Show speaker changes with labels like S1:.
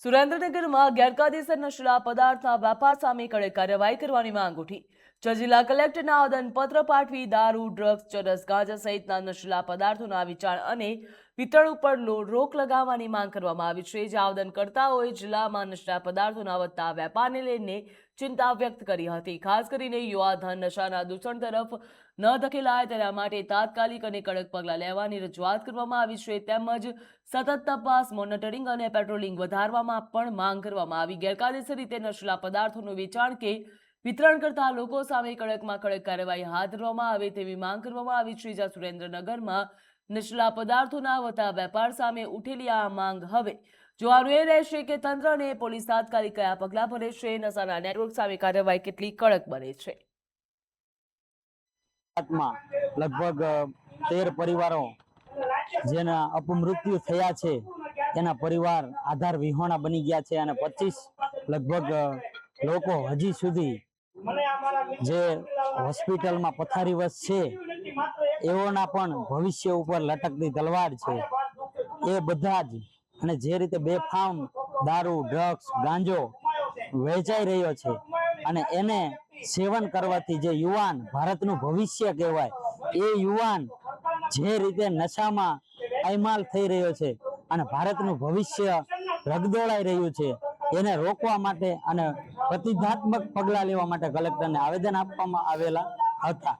S1: સુરેન્દ્રનગરમાં ગેરકાયદેસર નશીલા પદાર્થના વેપાર સામે કડક કાર્યવાહી કરવાની માંગ ઉઠી। જિલ્લા કલેક્ટરના આવેદનપત્ર પાઠવી દારૂ, ડ્રગ્સ, ચરસ, ગાંજા સહિતના નશીલા પદાર્થોના વેચાણ અને વિતરણ ઉપર રોક લગાવવાની માંગ કરવામાં આવી છે। જે આવેદનકર્તાઓએ જિલ્લામાં નશીલા પદાર્થોના વધતા વેપારને લઈને ચિંતા વ્યક્ત કરી હતી। ખાસ કરીને યુવાધન નશાના દૂષણ તરફ ન ધકેલાય તેના માટે તાત્કાલિક અને કડક પગલાં લેવાની રજૂઆત કરવામાં આવી છે। તેમજ સતત તપાસ, મોનિટરિંગ અને પેટ્રોલિંગ વધારવામાં પણ માંગ કરવામાં આવી। ગેરકાયદેસર રીતે નશીલા પદાર્થોનું વેચાણ કે વિતરણ કરતા લોકો સામે કડકમાં કડક કાર્યવાહી હાથ ધરવામાં આવે તેવી માંગ કરવામાં આવી છે। જ્યાં સુરેન્દ્રનગરમાં નશીલા પદાર્થોના વધતા વેપાર સામે ઉઠેલી આ માંગ હવે જોવાનું એ રહેશે કે તંત્ર અને પોલીસ તાત્કાલિક કયા પગલાં ભરે છે, નશાના નેટવર્ક સામે કાર્યવાહી કેટલી કડક બને છે।
S2: લગભગ 13 પરિવારો જેના અપમૃત્યુ થયા છે, તેના પરિવાર આધાર વિહોણા બની ગયા છે અને 25 લગભગ લોકો હજી સુધી જે હોસ્પિટલમાં પથારીવશ છે એઓના પણ ભવિષ્ય ઉપર લટકતી તલવાર છે। એ બધા જ અને જે રીતે બેફામ દારૂ, ડ્રગ્સ, ગાંજો વેચાઈ રહ્યો છે અને એને સેવન કરવાથી જે યુવાન ભારતનું ભવિષ્ય કહેવાય એ યુવાન જે રીતે નશામાં પાયમાલ થઈ રહ્યો છે અને ભારતનું ભવિષ્ય રગદોળાઈ રહ્યું છે, એને રોકવા માટે અને પ્રતિઘાત્મક પગલાં લેવા માટે કલેક્ટરને આવેદન આપવામાં આવેલા હતા।